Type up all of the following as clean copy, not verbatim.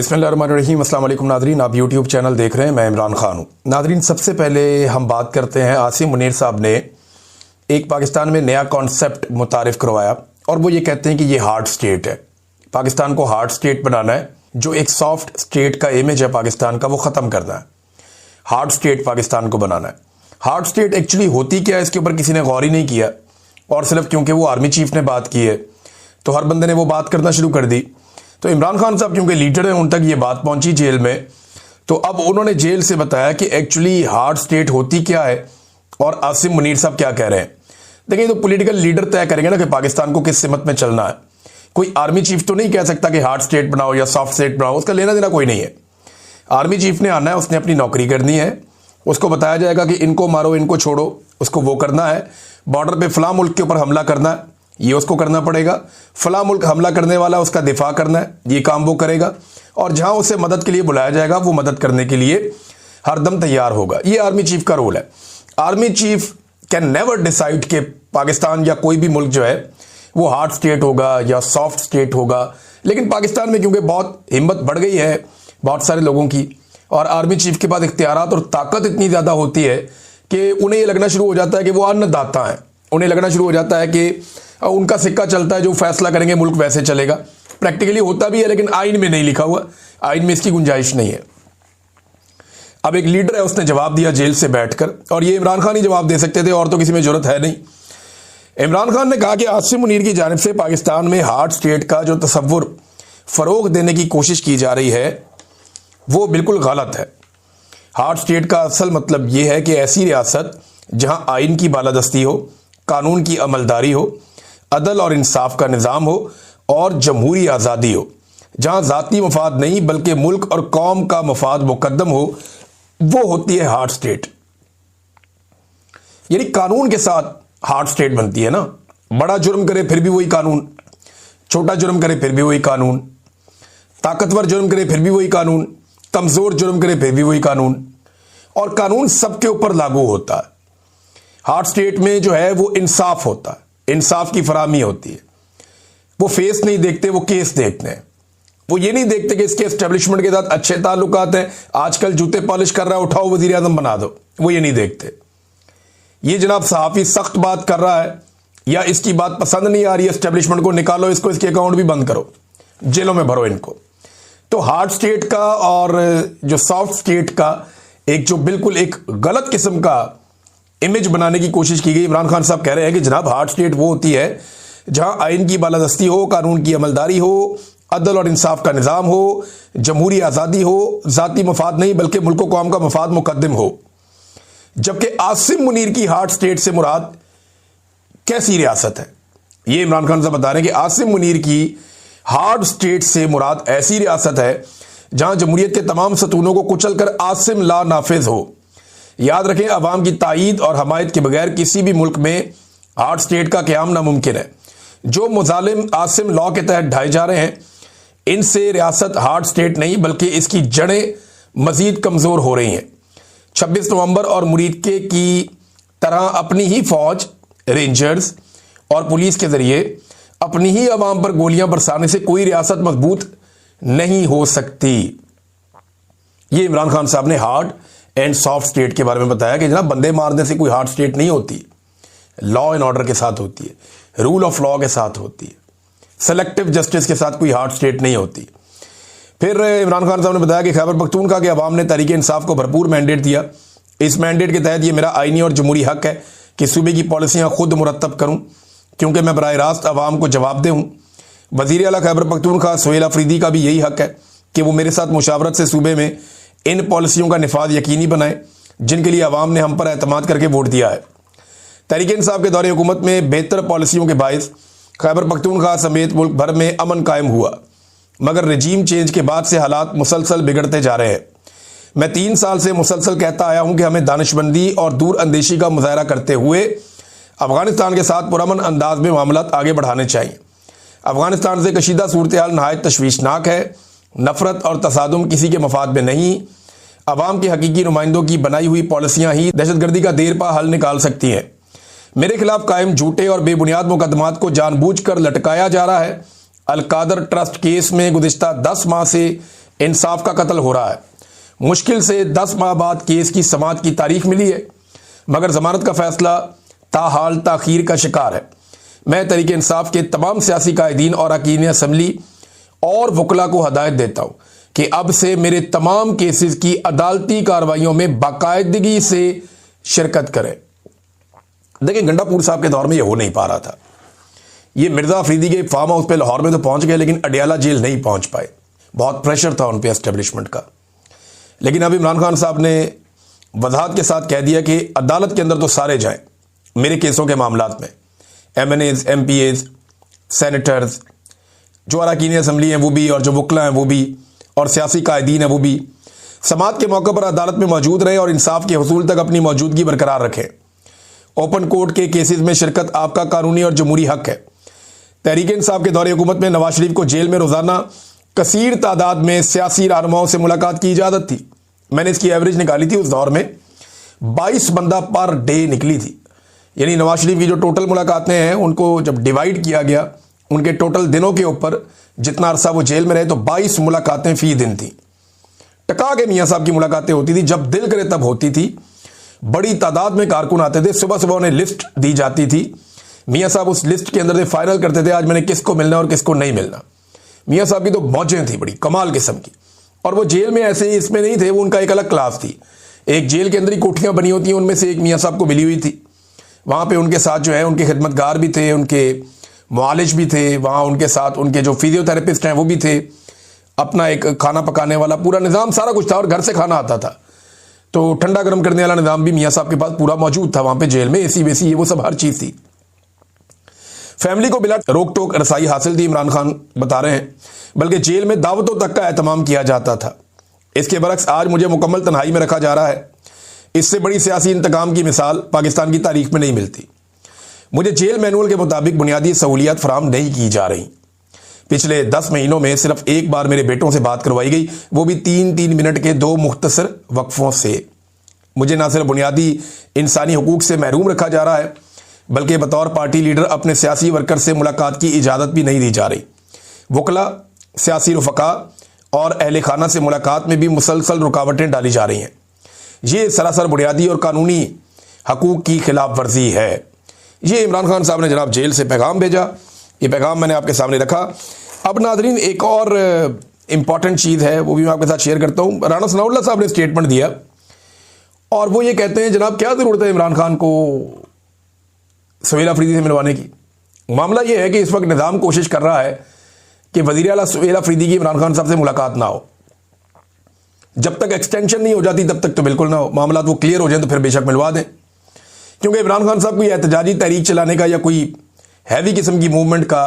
बिस्मिल्लाहिर्रहमानिर्रहीम। अस्सलाम वालेकुम नादरीन, आप यूट्यूब चैनल देख रहे हैं। मैं इमरान खान हूँ। नादरीन, सबसे पहले हम बात करते हैं, आसिम मुनीर साहब ने एक पाकिस्तान में नया कॉन्सेप्ट मुतारिफ करवाया और वो ये कहते हैं कि ये हार्ड स्टेट है। पाकिस्तान को हार्ड स्टेट बनाना है। जो एक सॉफ्ट स्टेट का इमेज है पाकिस्तान का, वो ख़त्म करना है। हार्ड स्टेट पाकिस्तान को बनाना है। हार्ड स्टेट एक्चुअली होती क्या है, इसके ऊपर किसी ने गौर ही नहीं किया और सिर्फ क्योंकि वो आर्मी चीफ ने बात की है तो हर बंदे ने वो बात करना शुरू कर दी। तो इमरान खान साहब क्योंकि लीडर हैं, उन तक ये बात पहुंची जेल में, तो अब उन्होंने जेल से बताया कि एक्चुअली हार्ड स्टेट होती क्या है और आसिम मुनीर साहब क्या कह रहे हैं। देखिए, तो पॉलिटिकल लीडर तय करेंगे ना कि पाकिस्तान को किस सिमत में चलना है। कोई आर्मी चीफ तो नहीं कह सकता कि हार्ड स्टेट बनाओ या सॉफ्ट स्टेट बनाओ, उसका लेना देना कोई नहीं है। आर्मी चीफ ने आना है, उसने अपनी नौकरी करनी है, उसको बताया जाएगा कि इनको मारो इनको छोड़ो, उसको वो करना है। बॉर्डर पे फला मुल्क के ऊपर हमला करना है, ये उसको करना पड़ेगा। फला मुल्क हमला करने वाला, उसका दिफा करना है, ये काम वो करेगा। और जहां उसे मदद के लिए बुलाया जाएगा, वो मदद करने के लिए हरदम तैयार होगा। ये आर्मी चीफ का रोल है। Army chief can never decide कि पाकिस्तान या कोई भी मुल्क जो है वो हार्ड स्टेट होगा या सॉफ्ट स्टेट होगा। लेकिन पाकिस्तान में क्योंकि बहुत हिम्मत बढ़ गई है बहुत सारे लोगों की, और आर्मी चीफ के पास इख्तियारात और ताकत इतनी ज़्यादा होती है कि उन्हें ये लगना शुरू हो जाता है कि वो अन्नदाता हैं। उन्हें लगना शुरू हो जाता है कि उनका सिक्का चलता है, जो फैसला करेंगे मुल्क वैसे चलेगा। प्रैक्टिकली होता भी है, लेकिन आइन में नहीं लिखा हुआ, आइन में इसकी गुंजाइश नहीं है। अब एक लीडर है, उसने जवाब दिया जेल से बैठकर, और ये इमरान खान ही जवाब दे सकते थे और तो किसी में जरूरत है नहीं। इमरान खान ने कहा कि आसिम मुनीर की जानिब से पाकिस्तान में हार्ड स्टेट का जो तसव्वुर फरोग देने की कोशिश की जा रही है वो बिल्कुल गलत है। हार्ड स्टेट का असल मतलब यह है कि ऐसी रियासत जहां आइन की बालादस्ती हो, कानून की अमलदारी हो, अदल और इंसाफ का निज़ाम हो और जमहूरी आज़ादी हो, जहां ज़ाती मफाद नहीं बल्कि मुल्क और कौम का मफाद मुकद्दम हो, वो होती है हार्ड स्टेट। यानी कानून के साथ हार्ड स्टेट बनती है ना। बड़ा जुर्म करे फिर भी वही कानून, छोटा जुर्म करे फिर भी वही कानून, ताकतवर जुर्म करे फिर भी वही कानून, कमजोर जुर्म करे फिर भी वही कानून, और कानून सबके ऊपर लागू होता है। हार्ड स्टेट में जो है वो इंसाफ होता है, इंसाफ की फराहमी होती है। वो फेस नहीं देखते, वो केस देखते हैं। वो ये नहीं देखते कि इसके एस्टेब्लिशमेंट के साथ अच्छे ताल्लुकात हैं, आजकल जूते पॉलिश कर रहा है, उठाओ वजीर आजम बना दो, वो ये नहीं देखते। ये जनाब सहाफी सख्त बात कर रहा है या इसकी बात पसंद नहीं आ रही है एस्टेब्लिशमेंट को, निकालो इसको, इसके अकाउंट भी बंद करो, जेलों में भरो इनको। तो हार्ड स्टेट का और जो सॉफ्ट स्टेट का एक जो बिल्कुल एक गलत किस्म का इमेज बनाने की कोशिश की गई। इमरान खान साहब कह रहे हैं कि जनाब हार्ड स्टेट वो होती है जहां आइन की बालादस्ती हो, कानून की अमलदारी हो, अदल और इंसाफ का निज़ाम हो, जमहूरी आज़ादी हो, ज़ाती मफाद नहीं बल्कि मुल्क कौम का मफाद मुकद्दम हो। जबकि आसिम मुनीर की हार्ड स्टेट से मुराद कैसी रियासत है, ये इमरान खान साहब बता रहे हैं कि आसिम मुनीर की हार्ड स्टेट से मुराद ऐसी रियासत है जहां जमहूरियत के तमाम सतूनों को कुचल कर आसिम ला नाफिज हो। याद रखें, अवाम की ताईद और हमायत के बगैर किसी भी मुल्क में हार्ड स्टेट का क़याम नामुमकिन है। जो मुजालिम आसिम लॉ के तहत ढाए जा रहे हैं, इनसे रियासत हार्ड स्टेट नहीं बल्कि इसकी जड़ें मजीद कमज़ोर हो रही हैं। 26 नवंबर और मुरीदके की तरह अपनी ही फौज, रेंजर्स और पुलिस के जरिए अपनी ही अवाम पर गोलियां बरसाने से कोई रियासत मजबूत नहीं हो सकती। ये इमरान खान साहब ने हार्ड एंड सॉफ्ट स्टेट के बारे में बताया कि जनाब बंदे मारने से कोई हार्ड स्टेट नहीं होती, लॉ एंड ऑर्डर के साथ होती है, रूल ऑफ लॉ के साथ होती है, सेलेक्टिव जस्टिस के साथ कोई हार्ड स्टेट नहीं होती। फिर इमरान खान साहब ने बताया कि खैबर पख्तूनख्वा के अवाम ने तहरीक इंसाफ को भरपूर मैंडेट दिया। इस मैंडेट के तहत ये मेरा आईनी और जमहूरी हक है कि सूबे की पॉलिसियाँ खुद मुरतब करूँ, क्योंकि मैं बराह रास्त अवाम को जवाबदेह हूँ। वज़ीर आला खैबर पख्तूनख्वा सुहेल अफरीदी का भी यही हक है कि वो मेरे साथ मुशावरत से सूबे में इन पॉलिसियों का निफाज यकीनी बनाए जिनके लिए अवाम ने हम पर एतमाद करके वोट दिया है। तहरीक इंसाफ के दौरे हुकूमत में बेहतर पॉलिसियों के बायस खैबर पख्तूनख्वा समेत मुल्क भर में अमन कायम हुआ, मगर रजीम चेंज के बाद से हालात मुसलसल बिगड़ते जा रहे हैं। मैं 3 साल से मुसलसल कहता आया हूं कि हमें दानिशमंदी और दूर अंदेशी का मुजाहरा करते हुए अफगानिस्तान के साथ पुरअमन अंदाज में मामलात आगे बढ़ाने चाहिए। अफगानिस्तान से कशीदा सूरत हाल नहायत तशवीशनाक है। नफरत और तसादुम किसी के मफाद में नहीं। अवाम के हकीकी नुमाइंदों की बनाई हुई पॉलिसियाँ ही दहशतगर्दी का देर पा हल निकाल सकती हैं। मेरे खिलाफ कायम झूठे और बेबुनियाद मुकदमात को जानबूझकर लटकाया जा रहा है। अलकादर ट्रस्ट केस में गुज़िश्ता 10 माह से इंसाफ का कत्ल हो रहा है। मुश्किल से 10 माह बाद केस की समाअत की तारीख मिली है, मगर जमानत का फैसला ताहाल ताखीर का शिकार है। मैं तरीके इंसाफ के तमाम सियासी कायदीन और अरकान असम्बली और वकला को हदायत देता हूं कि अब से मेरे तमाम केसेस की अदालती कार्रवाइयों में बाकायदगी से शिरकत करें। देखिए, गंडापुर साहब के दौर में यह हो नहीं पा रहा था। ये मिर्जा अफरीदी के फार्म हाउस पे लाहौर में तो पहुंच गए, लेकिन अडियाला जेल नहीं पहुंच पाए। बहुत प्रेशर था उन पे एस्टेब्लिशमेंट का। लेकिन अब इमरान खान साहब ने वजाहत के साथ कह दिया कि अदालत के अंदर तो सारे जाएं मेरे केसों के मामलात में, MNAs, MPAs, सेनेटर्स, जो अरकान असम्बली हैं वो भी, और जो वकला हैं वो भी, और सियासी कायदीन हैं वो भी, समाअत के मौके पर अदालत में मौजूद रहें और इंसाफ के हसूल तक अपनी मौजूदगी बरकरार रखें। ओपन कोर्ट के केसेस में शिरकत आपका कानूनी और जमहूरी हक है। तहरीक इंसाफ के दौरे हुकूमत में नवाज शरीफ को जेल में रोजाना कसीर तादाद में सियासी रहनुमाओं से मुलाकात की इजाजत थी। मैंने इसकी एवरेज निकाली थी, उस दौर में 22 बंदा पर डे निकली थी। यानी नवाज शरीफ की जो टोटल मुलाकातें हैं उनको जब डिवाइड किया गया उनके टोटल दिनों के ऊपर, जितना अरसा वो जेल में रहे, तो 22 मुलाकातें फी दिन थी। टका के मियाँ साहब की मुलाकातें होती थी, जब दिल करे तब होती थी। बड़ी तादाद में कारकुन आते थे, सुबह सुबह उन्हें लिस्ट दी जाती थी। मियाँ साहब उस लिस्ट के अंदर से फाइनल करते थे आज मैंने किसको मिलना और किसको नहीं मिलना। मियाँ साहब की तो मौजें थी बड़ी कमाल किस्म की। और वो जेल में ऐसे ही इसमें नहीं थे, वो उनका एक अलग क्लास थी। एक जेल के अंदर ही कोठियां बनी होती हैं, उनमें से एक मियाँ साहब को मिली हुई थी। वहां पे उनके साथ जो है उनके खिदमतगार भी थे, उनके मुआलिज भी थे, वहां उनके साथ उनके जो फिजियोथेरेपिस्ट हैं वो भी थे, अपना एक खाना पकाने वाला पूरा निज़ाम सारा कुछ था, और घर से खाना आता था। तो ठंडा गर्म करने वाला निज़ाम भी मियाँ साहब के पास पूरा मौजूद था वहां पे जेल में। एसी वेसी ये वो सब हर चीज़ थी। फैमिली को बिला रोक टोक रसाई हासिल थी, इमरान खान बता रहे हैं, बल्कि जेल में दावतों तक का एहतमाम किया जाता था। इसके बरक्स आज मुझे मुकम्मल तन्हाई में रखा जा रहा है। इससे बड़ी सियासी इंतकाम की मिसाल पाकिस्तान की तारीख में नहीं मिलती। मुझे जेल मैनुअल के मुताबिक बुनियादी सहूलियात फराहम नहीं की जा रही। पिछले 10 महीनों में सिर्फ एक बार मेरे बेटों से बात करवाई गई, वो भी 3-3 मिनट के 2 मुख्तसर वक्फों से। मुझे ना सिर्फ बुनियादी इंसानी हुकूक से महरूम रखा जा रहा है, बल्कि बतौर पार्टी लीडर अपने सियासी वर्कर से मुलाकात की इजाज़त भी नहीं दी जा रही। वकला, सियासी रफ़का और अहले खाना से मुलाकात में भी मुसलसल रुकावटें डाली जा रही हैं। ये सरासर बुनियादी और कानूनी हकूक़ की खिलाफ वर्जी है। ये इमरान खान साहब ने जनाब जेल से पैगाम भेजा। ये पैगाम मैंने आपके सामने रखा। अब नाजरीन, एक और इम्पॉर्टेंट चीज़ है, वो भी मैं आपके साथ शेयर करता हूँ। राना सनाउल्लाह साहब ने स्टेटमेंट दिया और वो ये कहते हैं, जनाब क्या ज़रूरत है इमरान खान को सुहेल अफरीदी से मिलवाने की। मामला ये है कि इस वक्त निज़ाम कोशिश कर रहा है कि वज़ीर आला सुहेल अफरीदी की इमरान खान साहब से मुलाकात ना हो। जब तक एक्सटेंशन नहीं हो जाती तब तक तो बिल्कुल ना हो। मामला वो क्लियर हो जाए तो फिर बेशक मिलवा दें, क्योंकि इमरान खान साहब कोई एहतजाजी तहरीक चलाने का या कोई हैवी किस्म की मूवमेंट का,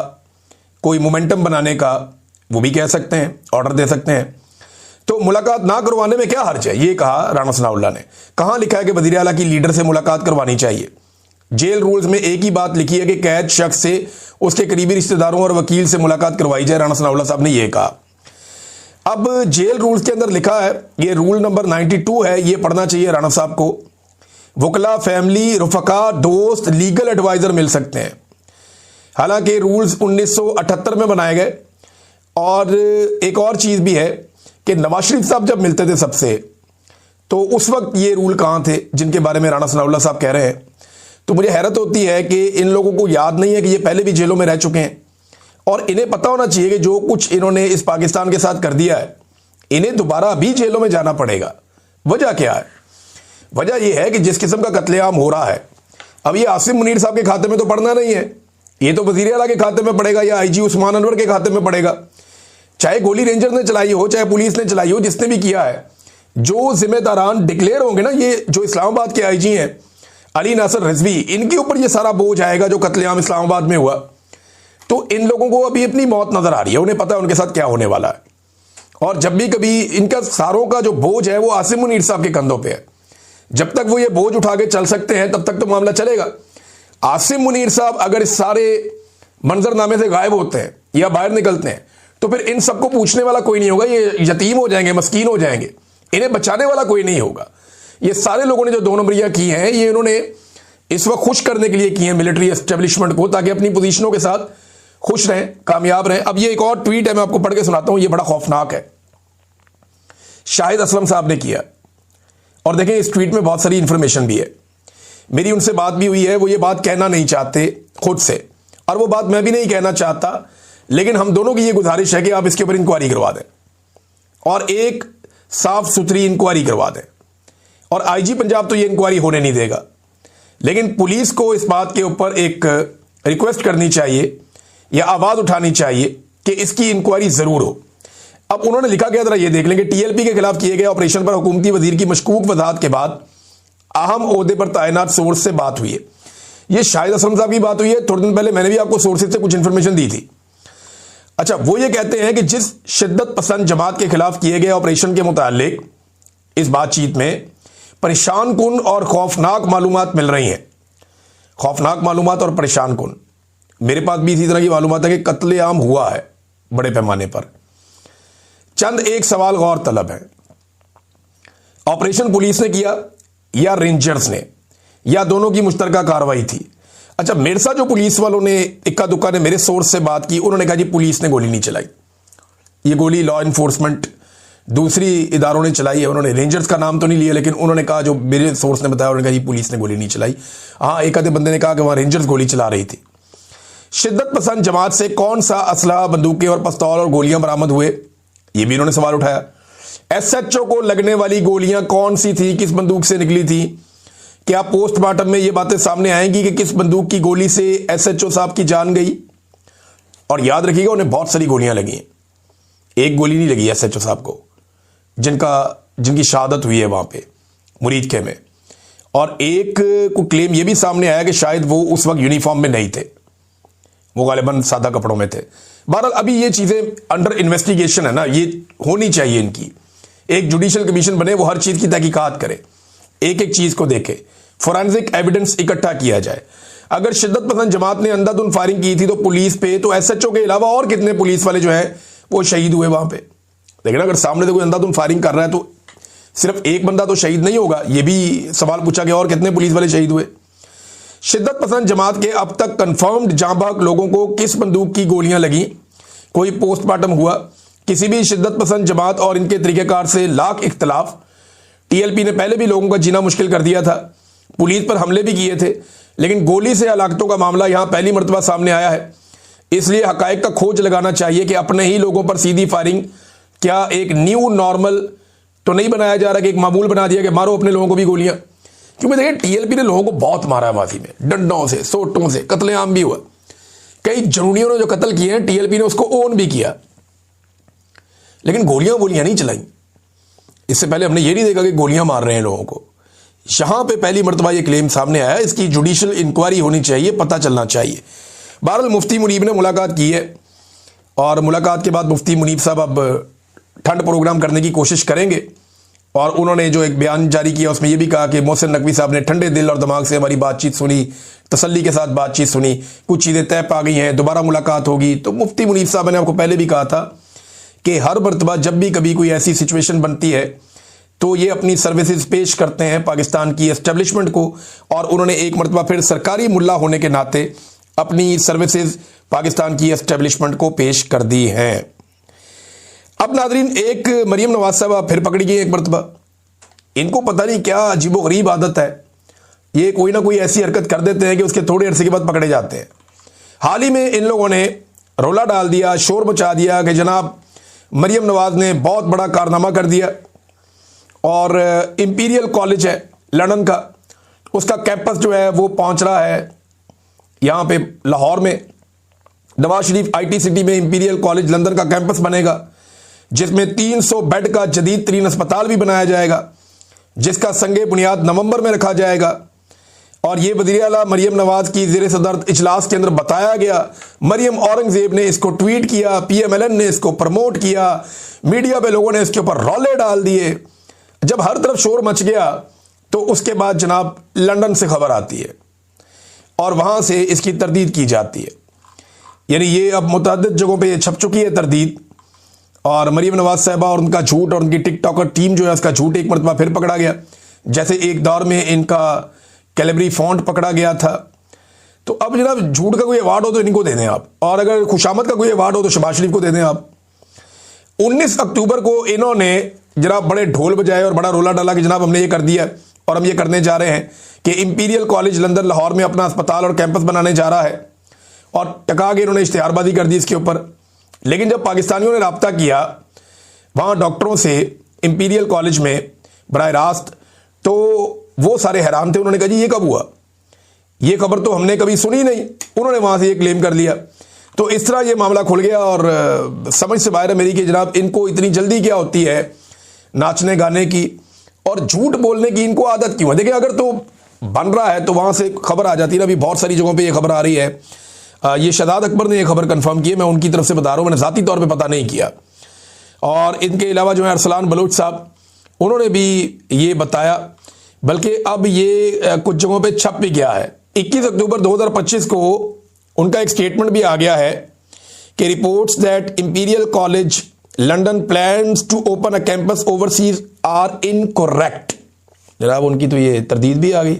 कोई मोमेंटम बनाने का वो भी कह सकते हैं, ऑर्डर दे सकते हैं। तो मुलाकात ना करवाने में क्या हर्ज है, ये कहा राना सनाउल्लाह ने। कहाँ लिखा है कि वज़ीर आला की लीडर से मुलाकात करवानी चाहिए? जेल रूल्स में एक ही बात लिखी है कि कैद शख्स से उसके करीबी रिश्तेदारों और वकील से मुलाकात करवाई जाए। राना सनाउल्लाह साहब ने यह कहा। अब जेल रूल्स के अंदर लिखा है, ये रूल नंबर 92 है, ये पढ़ना चाहिए राना साहब को। वकला, फैमिली, रफ़का, दोस्त, लीगल एडवाइजर मिल सकते हैं। हालांकि रूल्स 1978 में बनाए गए। और एक और चीज़ भी है कि नवाज शरीफ साहब जब मिलते थे सबसे, तो उस वक्त ये रूल कहाँ थे जिनके बारे में राना सनाउल्लाह साहब कह रहे हैं। तो मुझे हैरत होती है कि इन लोगों को याद नहीं है कि ये पहले भी जेलों में रह चुके हैं, और इन्हें पता होना चाहिए कि जो कुछ इन्होंने इस पाकिस्तान के साथ कर दिया है, इन्हें दोबारा भी जेलों में जाना पड़ेगा। वजह क्या है? वजह यह है कि जिस किस्म का कत्लेआम हो रहा है, अब ये आसिम मुनीर साहब के खाते में तो पड़ना नहीं है, ये तो वज़ीर आला के खाते में पड़ेगा या IG उस्मान अनवर के खाते में पड़ेगा। चाहे गोली रेंजर ने चलाई हो, चाहे पुलिस ने चलाई हो, जिसने भी किया है, जो जिम्मेदारान डिक्लेयर होंगे ना, ये जो इस्लामाबाद के IG हैं अली नासर रिजवी, इनके ऊपर ये सारा बोझ आएगा जो कत्लेआम इस्लामाबाद में हुआ। तो इन लोगों को अभी अपनी मौत नजर आ रही है, उन्हें पता है उनके साथ क्या होने वाला है। और जब भी कभी इनका सारों का जो बोझ है वो आसिम मुनीर साहब के कंधों पे है। जब तक वो ये बोझ उठा के चल सकते हैं तब तक तो मामला चलेगा। आसिम मुनीर साहब अगर इस सारे मंजरनामे से गायब होते हैं या बाहर निकलते हैं तो फिर इन सबको पूछने वाला कोई नहीं होगा। ये यतीम हो जाएंगे, मस्कीन हो जाएंगे, इन्हें बचाने वाला कोई नहीं होगा। ये सारे लोगों ने जो 2 नंबरियां की हैं, ये इन्होंने इस वक्त खुश करने के लिए की हैं मिलिट्री एस्टेब्लिशमेंट को, ताकि अपनी पोजीशनों के साथ खुश रहें, कामयाब रहें। अब ये एक और ट्वीट है, मैं आपको पढ़ के सुनाता हूं, ये बड़ा खौफनाक है। शाहिद असलम साहब ने किया। और देखें इस ट्वीट में बहुत सारी इंफॉर्मेशन भी है। मेरी उनसे बात भी हुई है, वो ये बात कहना नहीं चाहते खुद से, और वो बात मैं भी नहीं कहना चाहता, लेकिन हम दोनों की ये गुजारिश है कि आप इसके ऊपर इंक्वायरी करवा दें और एक साफ सुथरी इंक्वायरी करवा दें। और आईजी पंजाब तो ये इंक्वायरी होने नहीं देगा, लेकिन पुलिस को इस बात के ऊपर एक रिक्वेस्ट करनी चाहिए या आवाज उठानी चाहिए कि इसकी इंक्वायरी जरूर हो। अब उन्होंने लिखा गया, जरा ये देख लेंगे, टीएलपी के खिलाफ किए गए ऑपरेशन पर हुकूमती वजीर की मशकूक वजाहत के बाद अहम ओहदे पर तैनात सोर्स से बात हुई है। ये शाहिद असलम साहब की बात हुई है। थोड़े दिन पहले मैंने भी आपको सोर्सेज से कुछ इंफॉर्मेशन दी थी। अच्छा, वो ये कहते हैं कि जिस शिद्दत पसंद जमात के खिलाफ किए गए ऑपरेशन के मुतालिक इस बातचीत में परेशान कुन और खौफनाक मालूमात मिल रही हैं। खौफनाक मालूमात और परेशान कुन, मेरे पास भी इसी तरह की मालूमात है कि कत्लेआम हुआ है बड़े पैमाने पर। चंद एक सवाल गौर तलब है, ऑपरेशन पुलिस ने किया या रेंजर्स ने, या दोनों की मुश्तरका कार्रवाई थी? अच्छा, मेरे साथ जो पुलिस वालों ने इक्का दुक्का ने मेरे सोर्स से बात की, उन्होंने कहा जी पुलिस ने गोली नहीं चलाई, ये गोली लॉ इन्फोर्समेंट दूसरी इदारों ने चलाई है। उन्होंने रेंजर्स का नाम तो नहीं लिया, लेकिन उन्होंने कहा, जो मेरे सोर्स ने बताया, उन्होंने कहा जी पुलिस ने गोली नहीं चलाई। हाँ, एक आधे बंदे ने कहा कि वहां रेंजर्स गोली चला रही थी। शिद्दत पसंद जमात से कौन सा असला, बंदूकें और पिस्तौल और गोलियां बरामद हुए, ये भी उन्होंने सवाल उठाया। एसएचओ को लगने वाली गोलियां कौन सी थी, किस बंदूक से निकली थी? क्या पोस्टमार्टम में ये बातें सामने आएंगी कि किस बंदूक की गोली से एसएचओ साहब की जान गई? और याद रखिएगा, उन्हें बहुत सारी गोलियां लगी हैं, एक गोली नहीं लगी एसएचओ साहब को, जिनकी शहादत हुई है वहां पे मुरीद के में। और एक को क्लेम ये भी सामने आया कि शायद वो उस वक्त यूनिफॉर्म में नहीं थे, वो गालिबन सादा कपड़ों में थे। बहरहाल अभी ये चीजें अंडर इन्वेस्टिगेशन है ना, ये होनी चाहिए इनकी। एक जुडिशियल कमीशन बने, वो हर चीज की तहकीकात करे, एक एक चीज को देखे, फोरेंसिक एविडेंस इकट्ठा किया जाए। अगर शिद्दत पसंद जमात ने अंधाधुंध फायरिंग की थी तो पुलिस पे, तो एसएचओ के अलावा और कितने पुलिस वाले जो हैं वो शहीद हुए वहां पे? लेकिन अगर सामने से कोई अंधाधुंध फायरिंग कर रहा है तो सिर्फ एक बंदा तो शहीद नहीं होगा, ये भी सवाल पूछा गया, और कितने पुलिस वाले शहीद हुए? शिद्दत पसंद जमात के अब तक कंफर्म्ड जांबाज लोगों को किस बंदूक की गोलियां लगी? कोई पोस्टमार्टम हुआ? किसी भी शिद्दत पसंद जमात और इनके तरीकेकार से लाख इख्तलाफ। टीएलपी ने पहले भी लोगों का जीना मुश्किल कर दिया था, पुलिस पर हमले भी किए थे, लेकिन गोली से हलाकतों का मामला यहां पहली मर्तबा सामने आया है। इसलिए हकायक का खोज लगाना चाहिए कि अपने ही लोगों पर सीधी फायरिंग क्या एक न्यू नॉर्मल तो नहीं बनाया जा रहा, कि एक मामूल बना दिया कि मारो अपने लोगों को भी गोलियां? क्योंकि देखिए टीएलपी ने लोगों को बहुत मारा है माजी में, डंडों से, सोटों से, कत्लेआम भी हुआ। कई जनूनियों ने जो कत्ल किए हैं टीएलपी ने उसको ओन भी किया, लेकिन गोलियां नहीं चलाई। इससे पहले हमने ये नहीं देखा कि गोलियां मार रहे हैं लोगों को। यहां पे पहली मर्तबा ये क्लेम सामने आया, इसकी जुडिशियल इंक्वायरी होनी चाहिए, पता चलना चाहिए। बहरहाल मुफ्ती मुनीब ने मुलाकात की है, और मुलाकात के बाद मुफ्ती मुनीब साहब अब ठंड प्रोग्राम करने की कोशिश करेंगे। और उन्होंने जो एक बयान जारी किया उसमें यह भी कहा कि मोहसिन नकवी साहब ने ठंडे दिल और दिमाग से हमारी बातचीत सुनी, तसल्ली के साथ बातचीत सुनी, कुछ चीज़ें तय पा गई हैं, दोबारा मुलाकात होगी। तो मुफ्ती मुनीब साहब ने आपको पहले भी कहा था कि हर मरतबा जब भी कभी कोई ऐसी सिचुएशन बनती है तो ये अपनी सर्विसेज पेश करते हैं पाकिस्तान की एस्टेब्लिशमेंट को, और उन्होंने एक मरतबा फिर सरकारी मुल्ला होने के नाते अपनी सर्विसेज पाकिस्तान की एस्टेब्लिशमेंट को पेश कर दी हैं। अब नाजरीन, एक मरियम नवाज साहबा फिर पकड़ी गई एक मरतबा। इनको पता नहीं क्या अजीबोगरीब आदत है, ये कोई ना कोई ऐसी हरकत कर देते हैं कि उसके थोड़े अरसे के बाद पकड़े जाते हैं। हाल ही में इन लोगों ने रोला डाल दिया, शोर मचा दिया कि जनाब मरियम नवाज ने बहुत बड़ा कारनामा कर दिया, और इंपीरियल कॉलेज है लंदन का, उसका कैंपस जो है वो पहुंच रहा है यहाँ पे लाहौर में। नवाज शरीफ आईटी सिटी में इंपीरियल कॉलेज लंदन का कैंपस बनेगा, जिसमें 300 बेड का जदीद तरीन अस्पताल भी बनाया जाएगा, जिसका संगे बुनियाद नवंबर में रखा जाएगा। और ये वज़ीर आला मरियम नवाज की ज़ेर सदर इजलास के अंदर बताया गया। मरियम औरंगजेब ने इसको ट्वीट किया, पीएमएलएन ने इसको प्रमोट किया, मीडिया पे लोगों ने इसके ऊपर रौले डाल दिए। जब हर तरफ शोर मच गया तो उसके बाद जनाब लंदन से खबर आती है और वहां से इसकी तरदीद की जाती है। यानी ये अब मुतअद्दिद जगहों पे छप चुकी है तरदीद, और मरियम नवाज साहबा और उनका झूठ और उनकी टिकटॉकर टीम जो है उसका झूठ एक मरतबा फिर पकड़ा गया। जैसे एक दौर में इनका कैलेबरी फॉन्ट पकड़ा गया था। तो अब जनाब झूठ का कोई अवार्ड हो तो इनको दे दें आप, और अगर खुशामद का कोई अवार्ड हो तो शहबाज शरीफ को दे दें आप। 19 अक्टूबर को इन्होंने जनाब बड़े ढोल बजाए और बड़ा रोला डाला कि जनाब हमने ये कर दिया और हम ये करने जा रहे हैं कि इंपीरियल कॉलेज लंदन लाहौर में अपना अस्पताल और कैंपस बनाने जा रहा है, और टका के इन्होंने इश्तिहारबाजी कर दी इसके ऊपर। लेकिन जब पाकिस्तानियों ने रब्ता किया वहाँ डॉक्टरों से इंपीरियल कॉलेज में बराह रास्त, तो वो सारे हैरान थे। उन्होंने कहा जी ये कब हुआ, ये खबर तो हमने कभी सुनी नहीं। उन्होंने वहाँ से ये क्लेम कर लिया। तो इस तरह ये मामला खुल गया और समझ से बाहर है मेरी कि जनाब इनको इतनी जल्दी क्या होती है नाचने गाने की, और झूठ बोलने की इनको आदत क्यों है। देखिए अगर तो बन रहा है तो वहाँ से खबर आ जाती है ना, अभी बहुत सारी जगहों पे ये खबर आ रही है। ये शहजाद अकबर ने ये खबर कंफर्म की है, मैं उनकी तरफ से बता रहा हूँ, मैंने ज़ाती तौर पे पता नहीं किया। और इनके अलावा जो है अरसलान बलोच साहब, उन्होंने भी ये बताया, बल्कि अब ये कुछ जगहों पे छप भी गया है। 21 अक्टूबर 2025 को उनका एक स्टेटमेंट भी आ गया है कि reports that imperial college London plans to open a campus overseas are incorrect. जनाब उनकी तो ये तरदीद भी आ गई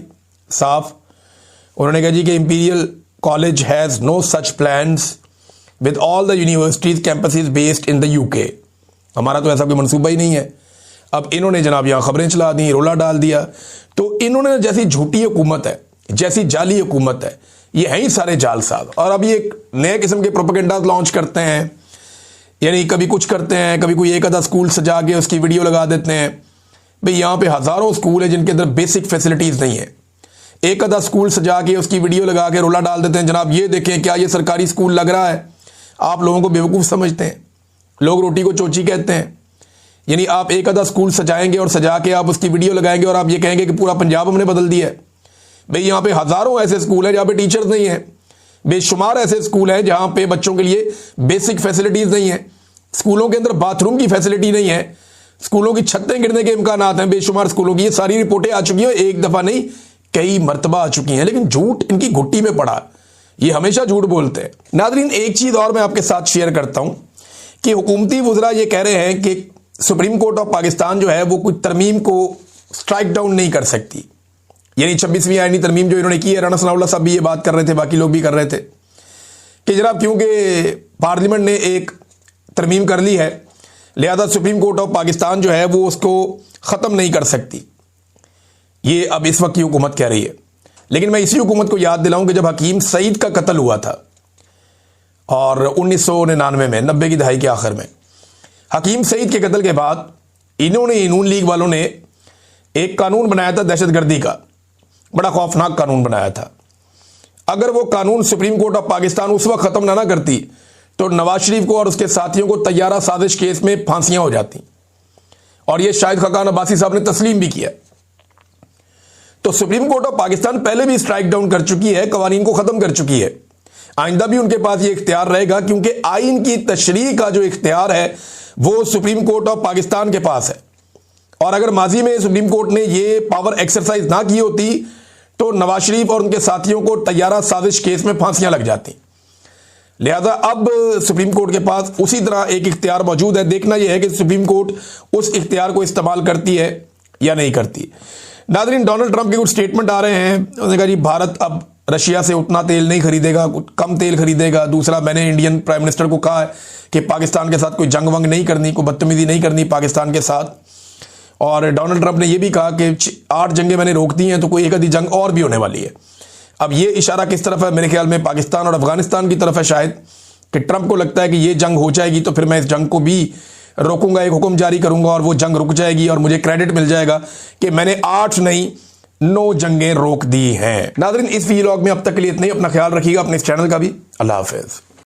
साफ। उन्होंने कहा जी कि imperial college has no such plans with all the universities campuses based in the UK. हमारा तो ऐसा कोई मनसूबा ही नहीं है। अब इन्होंने जनाब यहाँ खबरें चला दी, रोला डाल दिया। तो इन्होंने जैसी झूठी हुकूमत है, जैसी जाली हुकूमत है, ये हैं ही सारे जालसाज। और अब ये नए किस्म के प्रोपेगेंडा लॉन्च करते हैं, यानी कभी कुछ करते हैं, कभी कोई एक आधा स्कूल सजा के उसकी वीडियो लगा देते हैं। भाई यहाँ पे हज़ारों स्कूल है जिनके अंदर बेसिक फैसिलिटीज़ नहीं है, एक आधा स्कूल सजा के उसकी वीडियो लगा के रोला डाल देते हैं, जनाब ये देखें क्या ये सरकारी स्कूल लग रहा है। आप लोगों को बेवकूफ़ समझते हैं, लोग रोटी को चोची कहते हैं। यानी आप एक आधा स्कूल सजाएंगे और सजा के आप उसकी वीडियो लगाएंगे और आप ये कहेंगे कि पूरा पंजाब हमने बदल दिया है। भाई यहाँ पे हज़ारों ऐसे स्कूल हैं जहाँ पे टीचर्स नहीं हैं, बेशुमार ऐसे स्कूल हैं जहाँ पे बच्चों के लिए बेसिक फैसिलिटीज़ नहीं है, स्कूलों के अंदर बाथरूम की फैसिलिटी नहीं है, स्कूलों की छतें गिरने के इम्कानात हैं बेशुमार स्कूलों की। ये सारी रिपोर्टें आ चुकी हैं, एक दफ़ा नहीं कई मरतबा आ चुकी हैं, लेकिन झूठ इनकी घुट्टी में पड़ा, ये हमेशा झूठ बोलते हैं। नाज़रीन एक चीज़ और मैं आपके साथ शेयर करता हूँ कि हुकूमती वज़रा ये कह रहे हैं कि सुप्रीम कोर्ट ऑफ पाकिस्तान जो है वो कुछ तरमीम को स्ट्राइक डाउन नहीं कर सकती। यानी 26वीं आईनी तरमीम जो इन्होंने की है, राना सनाउल्लाह साहब भी ये बात कर रहे थे, बाकी लोग भी कर रहे थे कि जनाब क्योंकि पार्लियामेंट ने एक तरमीम कर ली है, लिहाजा सुप्रीम कोर्ट ऑफ पाकिस्तान जो है वो उसको ख़त्म नहीं कर सकती। ये अब इस वक्त की हुकूमत कह रही है। लेकिन मैं इसी हुकूमत को याद दिलाऊं कि जब हकीम सईद का कत्ल हुआ था और 1999 में, 90 की दहाई के आखिर में, हकीम सईद के कत्ल के बाद इन्होंने, नून लीग वालों ने एक कानून बनाया था दहशतगर्दी का, बड़ा खौफनाक कानून बनाया था। अगर वो कानून सुप्रीम कोर्ट ऑफ पाकिस्तान उस वक्त ख़त्म ना करती तो नवाज शरीफ को और उसके साथियों को तैयारा साजिश केस में फांसियां हो जाती, और ये शाहिद खाकान अब्बासी साहब ने तस्लीम भी किया। तो सुप्रीम कोर्ट ऑफ पाकिस्तान पहले भी स्ट्राइक डाउन कर चुकी है, कवानीन को ख़त्म कर चुकी है, आइंदा भी उनके पास ये इख्तियार रहेगा, क्योंकि आइन की तशरीह का जो इख्तियार है वो सुप्रीम कोर्ट ऑफ पाकिस्तान के पास है। और अगर माजी में सुप्रीम कोर्ट ने ये पावर एक्सरसाइज ना की होती तो नवाज शरीफ और उनके साथियों को तैयारा साजिश केस में फांसियां लग जाती। लिहाजा अब सुप्रीम कोर्ट के पास उसी तरह एक इख्तियार मौजूद है। देखना यह है कि सुप्रीम कोर्ट उस इख्तियार को इस्तेमाल करती है या नहीं करती। नाज़रीन डोनाल्ड ट्रंप के कुछ स्टेटमेंट आ रहे हैं। उन्होंने कहा जी भारत अब रशिया से उतना तेल नहीं खरीदेगा, कम तेल खरीदेगा। दूसरा, मैंने इंडियन प्राइम मिनिस्टर को कहा है कि पाकिस्तान के साथ कोई जंग वंग नहीं करनी, कोई बदतमीजी नहीं करनी पाकिस्तान के साथ। और डोनाल्ड ट्रंप ने यह भी कहा कि 8 जंगें मैंने रोक दी हैं तो कोई एक आधी जंग और भी होने वाली है। अब ये इशारा किस तरफ है? मेरे ख्याल में पाकिस्तान और अफगानिस्तान की तरफ है शायद, कि ट्रंप को लगता है कि ये जंग हो जाएगी तो फिर मैं इस जंग को भी रोकूंगा, एक हुक्म जारी करूंगा और वो जंग रुक जाएगी और मुझे क्रेडिट मिल जाएगा कि मैंने 8 नहीं 9 जंगें रोक दी हैं। नाज़रीन इस वीलॉग में अब तक के लिए इतना ही। अपना ख्याल रखिएगा, अपने इस चैनल का भी। अल्लाह हाफिज़।